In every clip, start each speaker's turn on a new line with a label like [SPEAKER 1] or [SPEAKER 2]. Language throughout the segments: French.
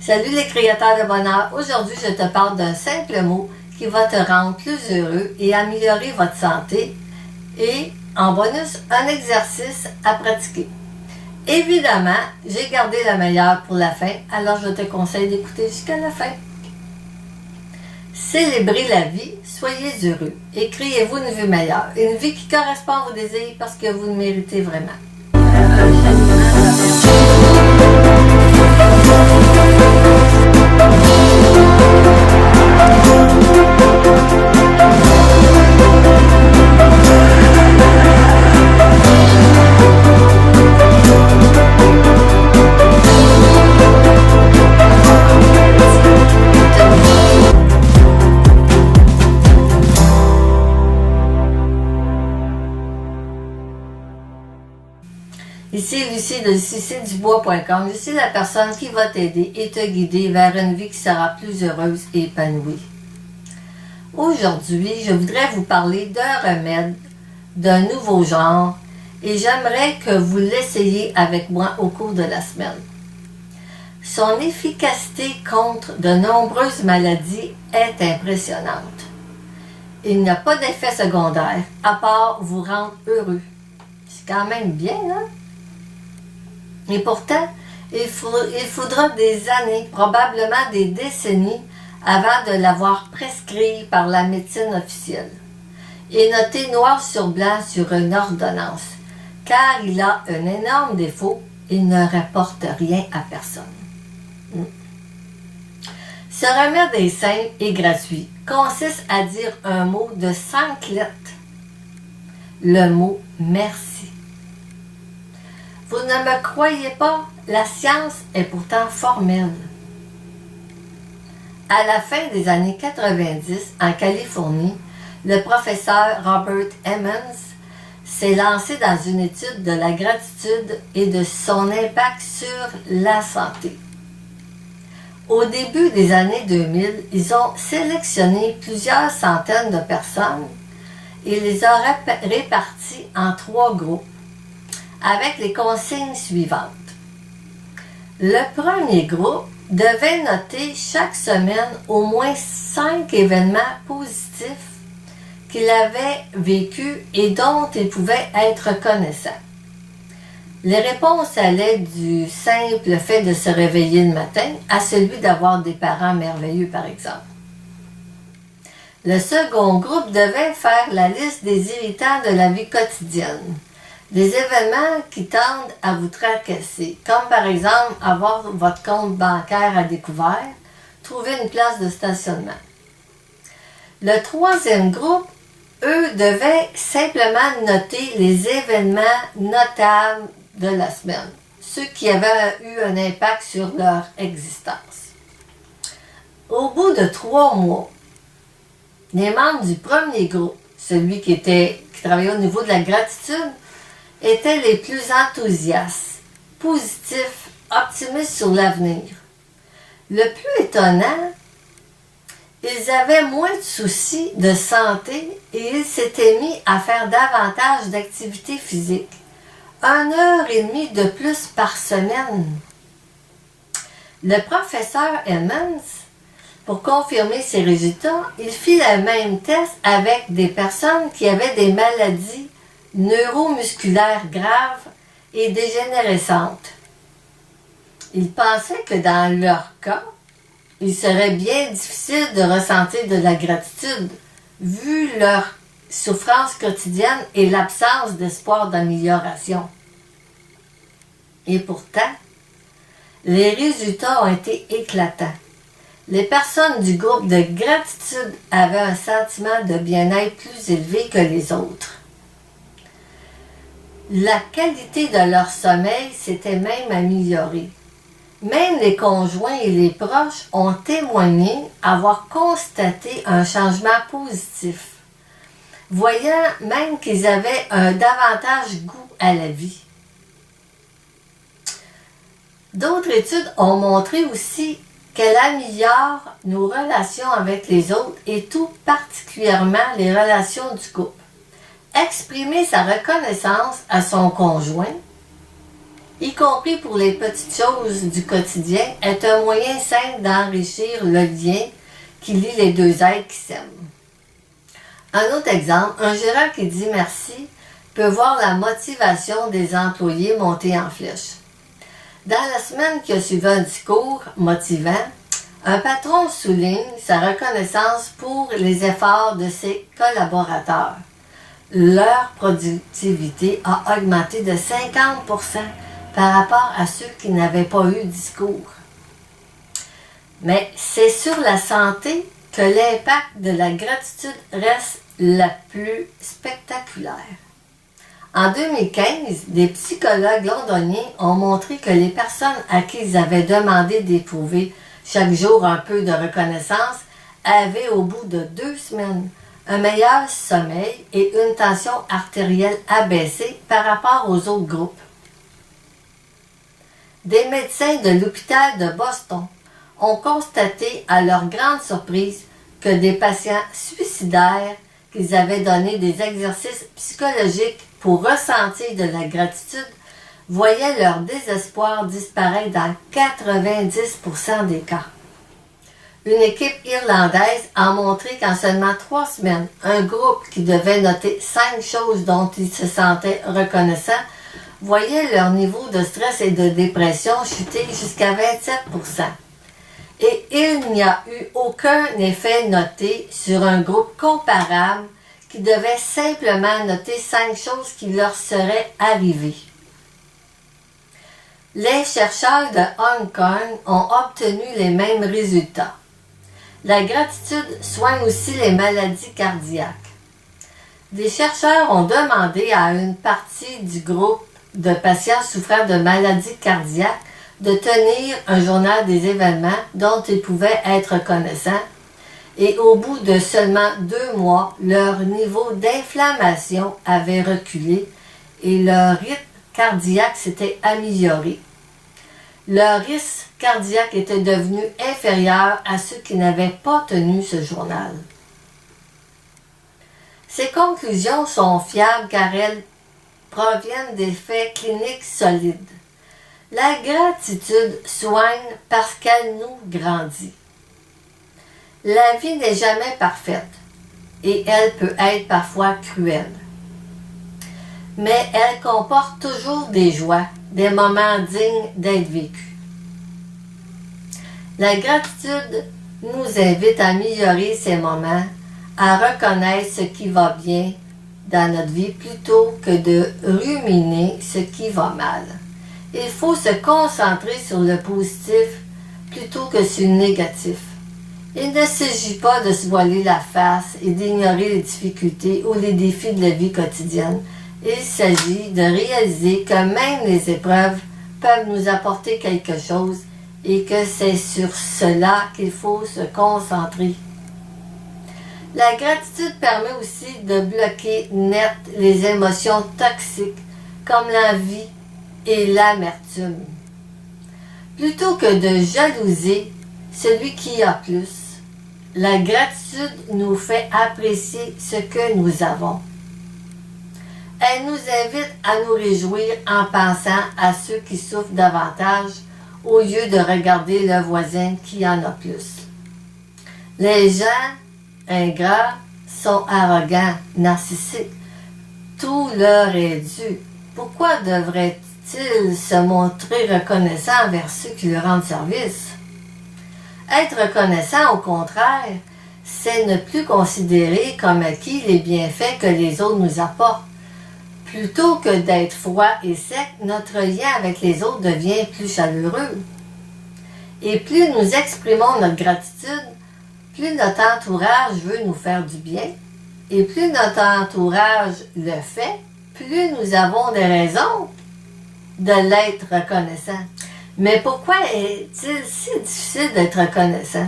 [SPEAKER 1] Salut les créateurs de bonheur. Aujourd'hui, je te parle d'un simple mot qui va te rendre plus heureux et améliorer votre santé. Et en bonus, un exercice à pratiquer. Évidemment, j'ai gardé le meilleur pour la fin, alors je te conseille d'écouter jusqu'à la fin. Célébrez la vie, soyez heureux et créez-vous une vie meilleure. Une vie qui correspond à vos désirs parce que vous le méritez vraiment. Ici Lucie de CCDubois.com. Je suis la personne qui va t'aider et te guider vers une vie qui sera plus heureuse et épanouie. Aujourd'hui, je voudrais vous parler d'un remède d'un nouveau genre et j'aimerais que vous l'essayiez avec moi au cours de la semaine. Son efficacité contre de nombreuses maladies est impressionnante. Il n'y a pas d'effet secondaire à part vous rendre heureux. C'est quand même bien, hein? Et pourtant, il faudra des années, probablement des décennies, avant de l'avoir prescrit par la médecine officielle et noté noir sur blanc sur une ordonnance, car il a un énorme défaut, il ne rapporte rien à personne. Ce remède est simple et gratuit, consiste à dire un mot de 5 lettres, le mot « merci ». Vous ne me croyez pas, la science est pourtant formelle. À la fin des années 90, en Californie, le professeur Robert Emmons s'est lancé dans une étude de la gratitude et de son impact sur la santé. Au début des années 2000, ils ont sélectionné plusieurs centaines de personnes et les ont réparties en 3 groupes, avec les consignes suivantes. Le premier groupe devait noter chaque semaine au moins 5 événements positifs qu'il avait vécus et dont il pouvait être reconnaissant. Les réponses allaient du simple fait de se réveiller le matin à celui d'avoir des parents merveilleux, par exemple. Le second groupe devait faire la liste des irritants de la vie quotidienne. Des événements qui tendent à vous tracasser, comme par exemple avoir votre compte bancaire à découvert, trouver une place de stationnement. Le troisième groupe, eux, devaient simplement noter les événements notables de la semaine, ceux qui avaient eu un impact sur leur existence. Au bout de 3 mois, les membres du premier groupe, celui qui travaillait au niveau de la gratitude, étaient les plus enthousiastes, positifs, optimistes sur l'avenir. Le plus étonnant, ils avaient moins de soucis de santé et ils s'étaient mis à faire davantage d'activités physiques, 1h30 de plus par semaine. Le professeur Emmons, pour confirmer ces résultats, il fit le même test avec des personnes qui avaient des maladies neuromusculaires graves et dégénérescentes. Il pensait que dans leur cas, il serait bien difficile de ressentir de la gratitude vu leur souffrance quotidienne et l'absence d'espoir d'amélioration. Et pourtant, les résultats ont été éclatants. Les personnes du groupe de gratitude avaient un sentiment de bien-être plus élevé que les autres. La qualité de leur sommeil s'était même améliorée. Même les conjoints et les proches ont témoigné avoir constaté un changement positif, voyant même qu'ils avaient un davantage goût à la vie. D'autres études ont montré aussi qu'elle améliore nos relations avec les autres et tout particulièrement les relations du couple. Exprimer sa reconnaissance à son conjoint y compris pour les petites choses du quotidien, est un moyen simple d'enrichir le lien qui lie les deux êtres qui s'aiment. Un autre exemple, un gérant qui dit merci peut voir la motivation des employés monter en flèche. Dans la semaine qui a suivi un discours motivant, un patron souligne sa reconnaissance pour les efforts de ses collaborateurs. Leur productivité a augmenté de 50% par rapport à ceux qui n'avaient pas eu de discours. Mais c'est sur la santé que l'impact de la gratitude reste le plus spectaculaire. En 2015, des psychologues londoniens ont montré que les personnes à qui ils avaient demandé d'éprouver chaque jour un peu de reconnaissance avaient au bout de 2 semaines un meilleur sommeil et une tension artérielle abaissée par rapport aux autres groupes. Des médecins de l'hôpital de Boston ont constaté à leur grande surprise que des patients suicidaires qu'ils avaient donné des exercices psychologiques pour ressentir de la gratitude voyaient leur désespoir disparaître dans 90% des cas. Une équipe irlandaise a montré qu'en seulement 3 semaines, un groupe qui devait noter 5 choses dont ils se sentaient reconnaissants voyait leur niveau de stress et de dépression chuter jusqu'à 27%. Et il n'y a eu aucun effet noté sur un groupe comparable qui devait simplement noter 5 choses qui leur seraient arrivées. Les chercheurs de Hong Kong ont obtenu les mêmes résultats. La gratitude soigne aussi les maladies cardiaques. Des chercheurs ont demandé à une partie du groupe de patients souffrant de maladies cardiaques de tenir un journal des événements dont ils pouvaient être reconnaissants, et au bout de seulement 2 mois, leur niveau d'inflammation avait reculé et leur rythme cardiaque s'était amélioré. Leur risque cardiaque était devenu inférieur à ceux qui n'avaient pas tenu ce journal. Ces conclusions sont fiables car elles proviennent des faits cliniques solides. La gratitude soigne parce qu'elle nous grandit. La vie n'est jamais parfaite et elle peut être parfois cruelle. Mais elle comporte toujours des joies, des moments dignes d'être vécus. La gratitude nous invite à améliorer ces moments, à reconnaître ce qui va bien dans notre vie plutôt que de ruminer ce qui va mal. Il faut se concentrer sur le positif plutôt que sur le négatif. Il ne s'agit pas de se voiler la face et d'ignorer les difficultés ou les défis de la vie quotidienne. Il s'agit de réaliser que même les épreuves peuvent nous apporter quelque chose et que c'est sur cela qu'il faut se concentrer. La gratitude permet aussi de bloquer net les émotions toxiques comme l'envie et l'amertume. Plutôt que de jalouser celui qui a plus, la gratitude nous fait apprécier ce que nous avons. Elle nous invite à nous réjouir en pensant à ceux qui souffrent davantage au lieu de regarder le voisin qui en a plus. Les gens ingrats sont arrogants, narcissiques. Tout leur est dû. Pourquoi devraient-ils se montrer reconnaissants envers ceux qui leur rendent service? Être reconnaissant, au contraire, c'est ne plus considérer comme acquis les bienfaits que les autres nous apportent. Plutôt que d'être froid et sec, notre lien avec les autres devient plus chaleureux. Et plus nous exprimons notre gratitude, plus notre entourage veut nous faire du bien. Et plus notre entourage le fait, plus nous avons des raisons de l'être reconnaissant. Mais pourquoi est-il si difficile d'être reconnaissant?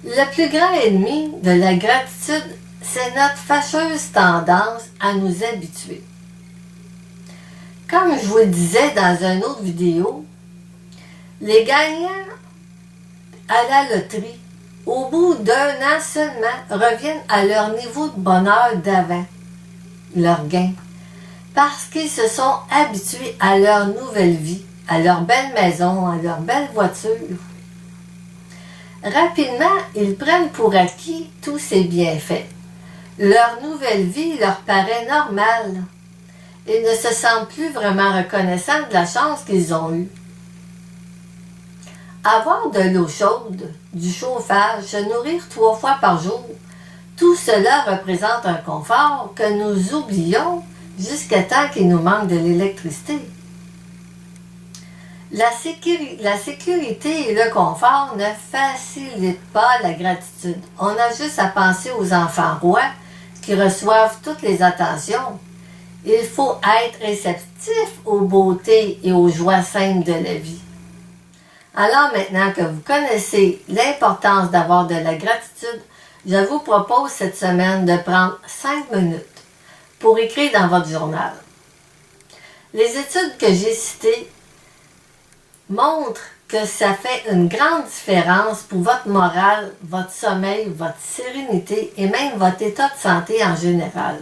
[SPEAKER 1] Le plus grand ennemi de la gratitude, c'est notre fâcheuse tendance à nous habituer. Comme je vous le disais dans une autre vidéo, les gagnants à la loterie, au bout d'1 an seulement, reviennent à leur niveau de bonheur d'avant, leur gain. parce qu'ils se sont habitués à leur nouvelle vie, à leur belle maison, à leur belle voiture. Rapidement, ils prennent pour acquis tous ces bienfaits. Leur nouvelle vie leur paraît normale. Ils ne se sentent plus vraiment reconnaissants de la chance qu'ils ont eue. Avoir de l'eau chaude, du chauffage, se nourrir 3 fois par jour, tout cela représente un confort que nous oublions jusqu'à temps qu'il nous manque de l'électricité. La sécurité et le confort ne facilitent pas la gratitude. On a juste à penser aux enfants rois qui reçoivent toutes les attentions. Il faut être réceptif aux beautés et aux joies simples de la vie. Alors maintenant que vous connaissez l'importance d'avoir de la gratitude, je vous propose cette semaine de prendre 5 minutes pour écrire dans votre journal. Les études que j'ai citées montrent que ça fait une grande différence pour votre morale, votre sommeil, votre sérénité et même votre état de santé en général.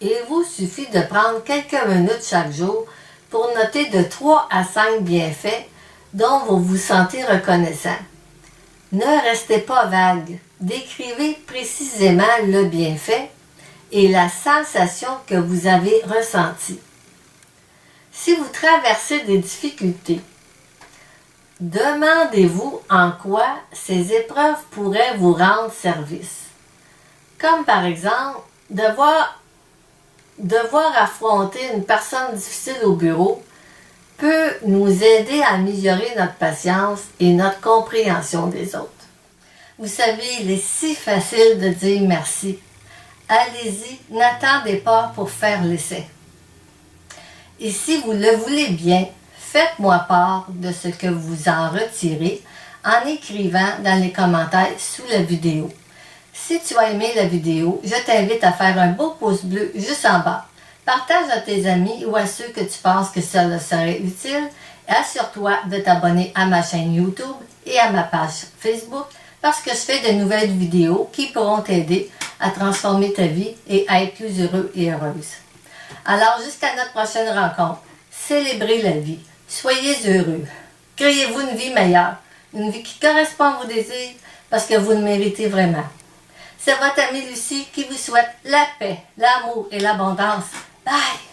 [SPEAKER 1] Il vous suffit de prendre quelques minutes chaque jour pour noter de 3 à 5 bienfaits dont vous vous sentez reconnaissant. Ne restez pas vague. Décrivez précisément le bienfait et la sensation que vous avez ressentie. Si vous traversez des difficultés, demandez-vous en quoi ces épreuves pourraient vous rendre service. Comme par exemple, devoir affronter une personne difficile au bureau peut nous aider à améliorer notre patience et notre compréhension des autres. Vous savez, il est si facile de dire merci. Allez-y, n'attendez pas pour faire l'essai. Et si vous le voulez bien, faites-moi part de ce que vous en retirez en écrivant dans les commentaires sous la vidéo. Si tu as aimé la vidéo, je t'invite à faire un beau pouce bleu juste en bas. Partage à tes amis ou à ceux que tu penses que ça leur serait utile et assure-toi de t'abonner à ma chaîne YouTube et à ma page Facebook parce que je fais de nouvelles vidéos qui pourront t'aider à transformer ta vie et à être plus heureux et heureuse. Alors, jusqu'à notre prochaine rencontre, célébrez la vie, soyez heureux, créez-vous une vie meilleure, une vie qui correspond à vos désirs parce que vous le méritez vraiment. C'est votre amie Lucie qui vous souhaite la paix, l'amour et l'abondance. Bye!